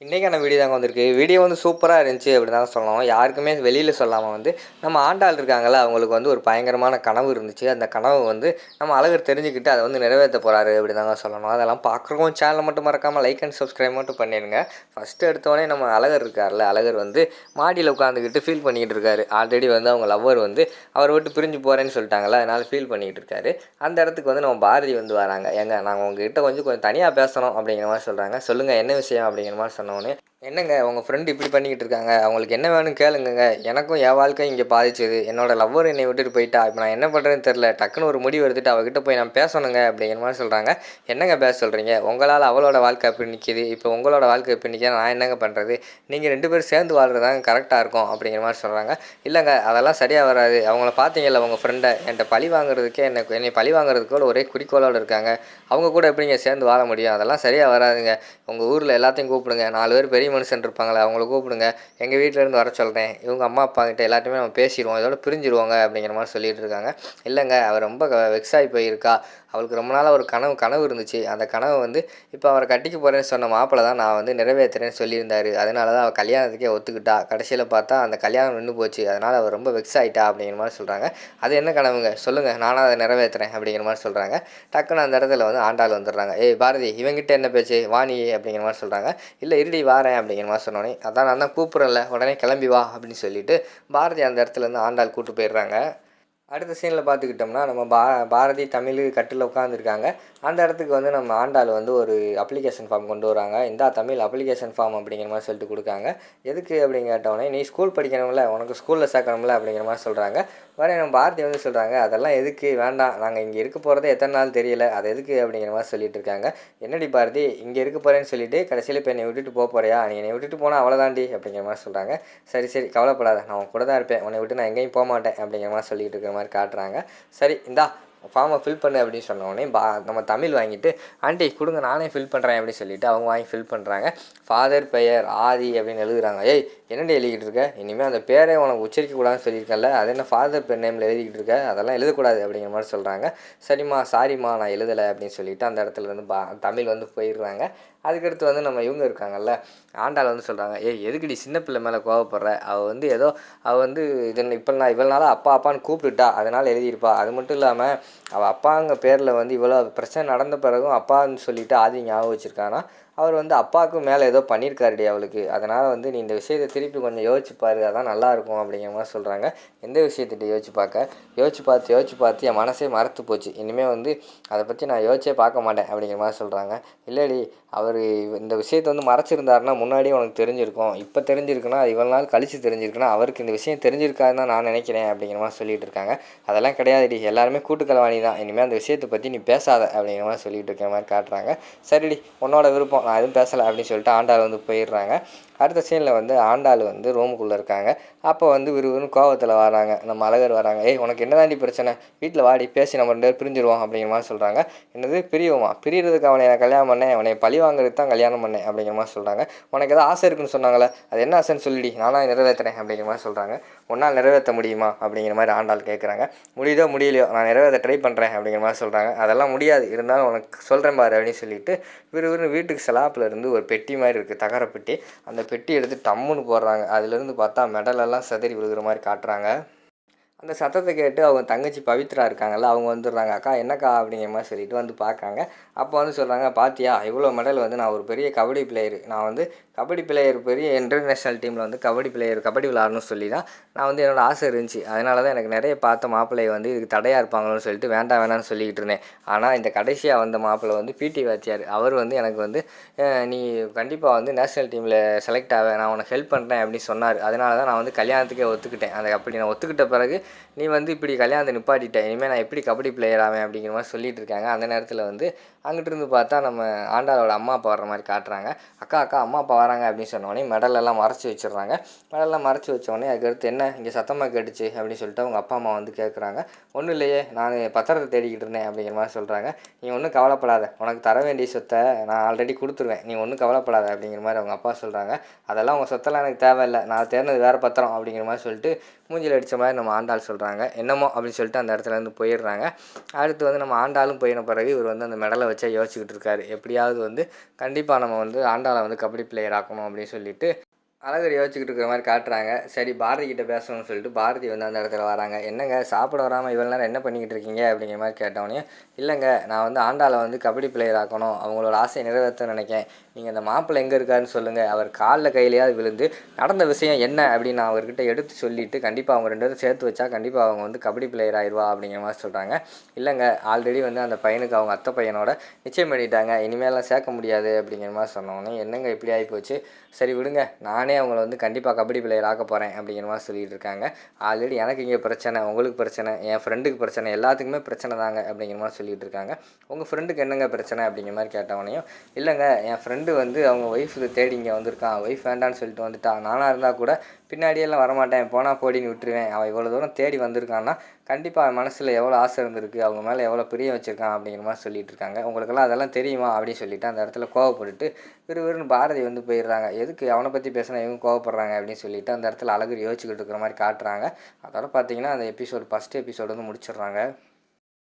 இன்றைக்கான வீடியோ தாங்க வந்திருக்கு. வீடியோ வந்து சூப்பராக இருந்துச்சு அப்படி தான் சொல்லணும். யாருக்குமே வெளியில் சொல்லாமல் வந்து நம்ம ஆண்டாள் இருக்காங்கல்ல, அவங்களுக்கு வந்து ஒரு பயங்கரமான கனவு இருந்துச்சு. அந்த கனவு வந்து நம்ம அழகர் தெரிஞ்சுக்கிட்டு அதை வந்து நிறைவேற்ற போகிறாரு அப்படி தாங்க சொல்லணும். அதெல்லாம் பார்க்குறவங்க சேனலை மட்டும் மறக்காமல் லைக் அண்ட் சப்ஸ்கிரைப் மட்டும் பண்ணிடுங்க. ஃபஸ்ட்டு எடுத்தோடனே நம்ம அழகர் இருக்கார்ல, அழகர் வந்து மாடியில் உட்காந்துக்கிட்டு ஃபீல் பண்ணிக்கிட்டு இருக்காரு. ஆல்ரெடி வந்து அவங்க லவ்வர் வந்து அவரை விட்டு பிரிஞ்சு போகிறேன்னு சொல்லிட்டாங்கல்ல, அதனால் ஃபீல் பண்ணிக்கிட்டு இருக்காரு. அந்த இடத்துக்கு வந்து நம்ம பாரதி வந்து வராங்க. ஏங்க நாங்கள் உங்ககிட்ட கொஞ்சம் தனியாக பேசணும் அப்படிங்கிற மாதிரி சொல்கிறாங்க. சொல்லுங்கள் என்ன விஷயம் அப்படிங்கிற மாதிரி சொன்னோன்னே, என்னங்க உங்கள் ஃப்ரெண்டு இப்படி பண்ணிக்கிட்டு இருக்காங்க, அவங்களுக்கு என்ன வேணும்னு கேளுங்க. எனக்கும் என் வாழ்க்கை இங்கே பாதிச்சது, என்னோட லவ்வர் என்னை விட்டுட்டு போயிட்டா, இப்போ நான் என்ன பண்ணுறேன்னு தெரில, டக்குன்னு ஒரு முடிவு எடுத்துட்டு அவகிட்ட போய் நான் பேசணுங்க அப்படிங்கிற மாதிரி சொல்கிறாங்க. என்னங்க பேச சொல்கிறீங்க, உங்களால் அவளோட வாழ்க்கை எப்படி நிற்கிது, இப்போ உங்களோட வாழ்க்கை எப்படி நிற்கிது, நான் என்னங்க பண்ணுறது, நீங்கள் 2 பேரும் சேர்ந்து வாழ்கிறதாங்க கரெக்டாக இருக்கும் அப்படிங்கிற மாதிரி சொல்கிறாங்க. இல்லைங்க அதெல்லாம் சரியாக வராது, அவங்கள பார்த்தீங்கல்ல உங்கள் ஃப்ரெண்டை என்கிட்ட பழி வாங்குறதுக்கே என்னை பழி வாங்குறதுக்கு ஒரே குறிக்கோளோடு இருக்காங்க, அவங்க கூட எப்படிங்க சேர்ந்து வாழ முடியும், அதெல்லாம் சரியாக வராதுங்க. உங்கள் ஊரில் எல்லாத்தையும் கூப்பிடுங்க, 4 பேர் பெரிய மனுஷன் இருப்பாங்களே அவங்கள கூப்பிடுங்க, எங்கள் வீட்டிலேருந்து வர சொல்கிறேன், இவங்க அம்மா அப்பா கிட்ட எல்லாத்தையுமே நம்ம பேசிடுவோம், இதோட பிரிஞ்சிடுவாங்க அப்படிங்கிற மாதிரி சொல்லிட்டு இருக்காங்க. இல்லைங்க அவள் ரொம்ப வெக்ஸ் ஆகி போயிருக்கா, அவளுக்கு ரொம்ப நாளாக ஒரு கனவு இருந்துச்சு, அந்த கனவு வந்து இப்போ அவரை கட்டிக்க போகிறேன்னு சொன்ன மாப்பிள்ளை தான் நான் வந்து நிறைவேற்றுறேன்னு சொல்லியிருந்தாரு, அதனால தான் அவள் கல்யாணத்துக்கே ஒத்துக்கிட்டா, கடைசியில் பார்த்தா அந்த கல்யாணம் நின்று போச்சு, அதனால் அவள் ரொம்ப வெக்ஸ் ஆகிட்டா அப்படிங்கிற மாதிரி சொல்கிறாங்க. அது என்ன கனவுங்க சொல்லுங்கள், நானும் அதை நிறைவேற்றுறேன் அப்படிங்கிற மாதிரி சொல்கிறாங்க. டக்குன்னு அந்த இடத்துல வந்து ஆண்டாள் வந்துடுறாங்க. ஏய் பாரதி இவங்கிட்ட என்ன பேச்சு வாணி அப்படிங்கிற மாதிரி சொல்கிறாங்க. இல்லை இருடி வாரேன் அப்படிங்கிற மாதிரி சொன்னோன்னே, அதான் நான் தான் கூப்பிட்றேன்ல உடனே கிளம்பி வா அப்படின்னு சொல்லிட்டு பாரதி அந்த இடத்துலேருந்து ஆண்டாள் கூப்பிட்டு போயிடுறாங்க. அடுத்த சீனில் பார்த்துக்கிட்டோம்னா நம்ம பாரதி தமிழ் கட்டில் உட்காந்துருக்காங்க. அந்த இடத்துக்கு வந்து நம்ம ஆண்டாள் வந்து ஒரு அப்ளிகேஷன் ஃபார்ம் கொண்டு வராங்க. இந்தா தமிழ் அப்ளிகேஷன் ஃபார்ம் அப்படிங்கிற மாதிரி சொல்லிட்டு கொடுக்காங்க. எதுக்கு அப்படின்னு கேட்டோடனே, நீ ஸ்கூல் படிக்கணும்ல, உனக்கு ஸ்கூலில் சேர்க்கணும்ல அப்படிங்கிற மாதிரி சொல்கிறாங்க. உடனே நம்ம பாரதி வந்து சொல்கிறாங்க, அதெல்லாம் எதுக்கு வேண்டாம், நாங்கள் இங்கே இருக்க போகிறதே எத்தனை நாள் தெரியல, அது எதுக்கு அப்படிங்கிற மாதிரி சொல்லிட்டு இருக்காங்க. என்னடி பாரதி இங்கே இருக்க போகிறேன்னு சொல்லிட்டு கடைசியில் இப்போ என்னை விட்டுட்டு போறியா, நீ என்னை விட்டுட்டு போனால் அவ்வளோதாண்டி அப்படிங்கிற மாதிரி சொல்கிறாங்க. சரி கவலைப்படாத, நான் உன் கூட தான் இருப்பேன், உன்னை விட்டு நான் எங்கேயும் போக மாட்டேன் அப்படிங்கிற மாதிரி சொல்லிட்டு இருக்கிற மாதிரி காட்டுறாங்க. சரி இந்தா ஃபார்மை ஃபில் பண்ணு அப்படின்னு சொன்னோடனே நம்ம தமிழ் வாங்கிட்டு, ஆண்டி கொடுங்க நானே ஃபில் பண்ணுறேன் அப்படின்னு சொல்லிட்டு அவங்க வாங்கி ஃபில் பண்ணுறாங்க. ஃபாதர் பெயர் ஆதி அப்படின்னு எழுதுகிறாங்க. ஏய் என்னடி எழுதிக்கிட்டு இருக்க, இனிமேல் அந்த பேரே உனக்கு உச்சரிக்கக்கூடாதுன்னு சொல்லியிருக்கேன்ல, அது என்ன ஃபாதர் பெயர் நேமில் எழுதிக்கிட்டு இருக்க, அதெல்லாம் எழுதக்கூடாது அப்படிங்கிற மாதிரி சொல்கிறாங்க. சரிம்மா சாரிம்மா நான் எழுதலை அப்படின்னு சொல்லிவிட்டு அந்த இடத்துல இருந்து தமிழ் வந்து போயிடுறாங்க. அதுக்கடுத்து வந்து நம்ம இவங்க இருக்காங்கல்ல, ஆண்டாள் வந்து சொல்கிறாங்க, ஏய் எதுக்குடி சின்ன பிள்ளை மேலே கோவப்படுற, அவள் வந்து இப்போ நான் இவ்வளோ நாளாக அப்பா அப்பான்னு கூப்பிட்டுட்டா அதனால் எழுதியிருப்பா, அது மட்டும் இல்லாமல் அவள் அப்பாங்க பேரில் வந்து இவ்வளோ பிரச்சனை நடந்த பிறகும் அப்பான்னு சொல்லிவிட்டு ஆதி ஞாபகம் வச்சுருக்கானா, அவர் வந்து அப்பாவுக்கும் மேலே ஏதோ பண்ணியிருக்காருடி அவளுக்கு, அதனால் வந்து நீ இந்த விஷயத்தை திருப்பி கொஞ்சம் யோசிச்சுப்பாரு, அதான் நல்லாயிருக்கும் அப்படிங்கிற மாதிரி சொல்கிறாங்க. எந்த விஷயத்திட்ட யோசிச்சு பார்த்து என் மனசே மறத்து போச்சு, இனிமேல் வந்து அதை பற்றி நான் யோசிச்சே பார்க்க மாட்டேன் அப்படிங்கிற மாதிரி சொல்கிறாங்க. இல்லடி அவர் இந்த விஷயத்தை வந்து மறைச்சிருந்தாருன்னா முன்னாடியே உனக்கு தெரிஞ்சிருக்கும், இப்போ தெரிஞ்சிருக்குன்னா இவ்வளோ நாள் கழித்து தெரிஞ்சிருக்குன்னா அவருக்கு இந்த விஷயம் தெரிஞ்சிருக்காதுன்னு தான் நான் நினைக்கிறேன் அப்படிங்கிற மாதிரி சொல்லிகிட்டு இருக்காங்க. அதெல்லாம் கிடையாதுடி, எல்லாருமே கூட்டுக்கலவாணி தான், இனிமேல் அந்த விஷயத்தை பற்றி நீ பேசாத அப்படிங்கிற மாதிரி சொல்லிகிட்டு இருக்கிற மாதிரி காட்டுறாங்க. சரிடி உன்னோட விருப்பம், நான் எதுவும் பேசலை அப்படின்னு சொல்லிட்டு ஆண்டாள் வந்து போயிடுறாங்க. அடுத்த சீனில் வந்து ஆண்டாள் வந்து ரூமுக்குள்ளே இருக்காங்க. அப்போ வந்து விறுவிறுன்னு கோவத்தில் வராங்க, நம்ம அழகர் வராங்க. ஏய் உனக்கு என்ன தாண்டி பிரச்சனை, வீட்டில் வாடி பேசி நம்ம 2 பேர் பிரிஞ்சிடுவோம் அப்படிங்கிற மாதிரி சொல்கிறாங்க. என்னது பிரியறதுக்கு அவனை நான் கல்யாணம் பண்ணேன், அவனை பழி வாங்குறதுக்கு தான் கல்யாணம் பண்ணேன் அப்படிங்கிற மாதிரி சொல்கிறாங்க. உனக்கு ஏதாவது ஆசை இருக்குன்னு சொன்னாங்களே, அது என்ன ஆசைன்னு சொல்லிடி நானாக நிறைவேற்றுறேன் அப்படிங்கிற மாதிரி சொல்கிறாங்க. உன்னால் நிறைவேற்ற முடியுமா அப்படிங்கிற மாதிரி ஆண்டாள் கேட்குறாங்க. முடியுதோ முடியலையோ நான் நிறைவேற்ற ட்ரை பண்ணுறேன் அப்படிங்கிற மாதிரி சொல்கிறாங்க. அதெல்லாம் முடியாது, இருந்தாலும் உனக்கு சொல்கிறேன் பாரு அப்படின்னு சொல்லிட்டு விறுவிறுன்னு வீட்டுக்கு சலாப்பில் இருந்து ஒரு பெட்டி மாதிரி இருக்குது, தகர பெட்டி, அந்த பெட்டி எடுத்து டம்முன்னு போடுறாங்க. அதுலேருந்து பார்த்தா மெடலெல்லாம் சிதறி விழுகிற மாதிரி காட்டுறாங்க. அந்த சத்தத்தை கேட்டு அவங்க தங்கச்சி பவித்ரா இருக்காங்கல்ல, அவங்க வந்துடுறாங்க. அக்கா என்னக்கா அப்படிங்கிற மாதிரி சொல்லிட்டு வந்து பார்க்காங்க. அப்போ வந்து சொல்கிறாங்க, பாத்தியா இவ்வளோ மெடல் வந்து நான் ஒரு பெரிய கபடி பிளேயரு, நான் வந்து கபடி பிளேயர் பெரிய இன்டர்நேஷ்னல் டீமில் வந்து கபடி விளாடணும்னு சொல்லி தான் நான் வந்து என்னோடய ஆசை இருந்துச்சு, அதனால தான் எனக்கு நிறைய பார்த்த மாப்பிள்ளையை வந்து இதுக்கு தடையாக இருப்பாங்களோன்னு சொல்லிட்டு வேண்டாம்னு சொல்லிக்கிட்டு இருந்தேன். ஆனால் இந்த கடைசியாக வந்த மாப்பிள்ளை வந்து பிடி வாத்தியார், அவர் வந்து எனக்கு வந்து நீ கண்டிப்பாக வந்து நேஷ்னல் டீமில் செலக்ட் ஆக நான் உனக்கு ஹெல்ப் பண்ணுறேன் அப்படின்னு சொன்னார், அதனால தான் நான் வந்து கல்யாணத்துக்கே ஒத்துக்கிட்டேன். அப்படி நான் ஒத்துக்கிட்ட பிறகு நீ வந்து இப்படி கல்யாணத்தை நிப்பாட்டிட்ட, இனிமேல் நான் எப்படி கபடி பிளேயர் ஆவேன் அப்படிங்கிற மாதிரி சொல்லிட்டு இருக்காங்க. அந்த நேரத்தில் வந்து அங்கிட்டு இருந்து பார்த்தா நம்ம ஆண்டாளோட அம்மா அப்பா வர்ற மாதிரி காட்டுறாங்க. அக்கா அம்மா அப்பா வராங்க அப்படின்னு சொன்னோடனே மெடலெல்லாம் மறைச்சி வச்சிடுறாங்க. மெடலெல்லாம் மறைச்சி வச்சோடனே அதுக்கடுத்து என்ன இங்கே சத்தமாக கேட்டுச்சு அப்படின்னு சொல்லிட்டு அவங்க அப்பா அம்மா வந்து கேட்குறாங்க. ஒன்றும் இல்லையே நான் பத்திரத்தை தேடிக்கிட்டு இருந்தேன் அப்படிங்கிற மாதிரி சொல்கிறாங்க. நீ ஒன்றும் கவலைப்படாத, உனக்கு தர வேண்டிய சொத்தை நான் ஆல்ரெடி கொடுத்துருவேன், நீ ஒன்றும் கவலைப்படாத அப்படிங்கிற மாதிரி அவங்க அப்பா சொல்கிறாங்க. அதெல்லாம் உங்கள் சொத்தெல்லாம் எனக்கு தேவையில்லை, நான் தேர்ந்தது வேறு பத்திரம் அப்படிங்கிற மாதிரி சொல்லிட்டு மூஞ்சில் அடித்த மாதிரி நம்ம ஆண்டாள் ஆண்டாள் சொல்கிறாங்க. என்னமோ அப்படின்னு சொல்லிட்டு அந்த இடத்துலேருந்து போயிடுறாங்க. அடுத்து வந்து நம்ம ஆண்டாளும் போயின பிறகு இவர் வந்து அந்த மெடலை வச்சே யோசிச்சுக்கிட்டு இருக்காரு. எப்படியாவது வந்து கண்டிப்பாக நம்ம வந்து ஆண்டாளை வந்து கபடி பிளேயர் ஆக்கணும் அப்படின்னு சொல்லிட்டு அழகர் யோசிச்சுக்கிட்டு இருக்கிற மாதிரி காட்டுறாங்க. சரி பாரதி கிட்ட பேசணும்னு சொல்லிட்டு பாரதி வந்து அந்த இடத்துல வராங்க. என்னங்க சாப்பிட வராமல் இவ்வளோ நேரம் என்ன பண்ணிக்கிட்டு இருக்கீங்க அப்படிங்கிற மாதிரி கேட்டவொடனே, இல்லைங்க நான் வந்து ஆண்டாளை வந்து கபடி பிளேயர் ஆக்கணும், அவங்களோட ஆசையை நிறைவேற்ற நினைக்கேன். நீங்கள் அந்த மாப்பிள்ளை எங்கே இருக்காருன்னு சொல்லுங்கள், அவர் காலில் கையிலையாவது விழுந்து நடந்த விஷயம் என்ன அப்படின்னு நான் அவர்கிட்ட எடுத்து சொல்லிவிட்டு கண்டிப்பாக அவங்க 2 பேரும் சேர்த்து வச்சா கண்டிப்பாக அவங்க வந்து கபடி பிளேயர் ஆயிடுவா அப்படிங்கிற மாதிரி சொல்கிறாங்க. இல்லைங்க ஆல்ரெடி வந்து அந்த பையனுக்கு அவங்க அத்தை பையனோட நிச்சயம் பண்ணிட்டாங்க, இனிமேலாம் சேர்க்க முடியாது அப்படிங்கிற மாதிரி சொன்னோன்னே, என்னங்க இப்படி ஆகிப்போச்சு, சரி விடுங்க நானே அவங்கள வந்து கண்டிப்பாக கபடி பிளேயர் ஆக்க போகிறேன் அப்படிங்கிற மாதிரி சொல்லிகிட்டு இருக்காங்க. ஆல்ரெடி எனக்கு இங்கே பிரச்சனை, உங்களுக்கு பிரச்சனை, என் ஃப்ரெண்டுக்கு பிரச்சனை, எல்லாத்துக்குமே பிரச்சனை தாங்க அப்படிங்கிற மாதிரி சொல்லிகிட்டு இருக்காங்க. உங்கள் ஃப்ரெண்டுக்கு என்னங்க பிரச்சனை அப்படிங்கிற மாதிரி கேட்டவனையும், இல்லைங்க என் ஃப்ரெண்டு வந்து அவங்க ஒய்ஃபுக்கு தேடி இங்கே வந்திருக்கான், ஒய்ஃப் வேண்டான்னு சொல்லிட்டு வந்துட்டான், நானாக இருந்தால் கூட பின்னாடியெல்லாம் வரமாட்டேன், போனால் போடின்னு விட்டுருவேன், அவன் இவ்வளோ தூரம் தேடி வந்திருக்கான்னா கண்டிப்பாக அவன் மனசில் எவ்வளோ ஆசை இருந்திருக்கு, அவங்க மேலே எவ்வளோ பிரியம் வச்சுருக்கான் அப்படிங்கிற மாதிரி சொல்லிகிட்டு இருக்காங்க. உங்களுக்கெல்லாம் அதெல்லாம் தெரியுமா அப்படின்னு சொல்லிவிட்டு அந்த இடத்துல கோவப்பட்டுட்டு விறுவிறுன்னு பாரதி வந்து போயிடுறாங்க. எதுக்கு அவனை பற்றி பேசினா இவங்க கோவப்படுறாங்க அப்படின்னு சொல்லிட்டு அந்த இடத்துல அழகர் யோசிச்சுக்கிட்டு இருக்கிற மாதிரி காட்டுறாங்க. அதோட பார்த்தீங்கன்னா அந்த எபிசோடு ஃபஸ்ட் எபிசோடு வந்து முடிச்சிடுறாங்க.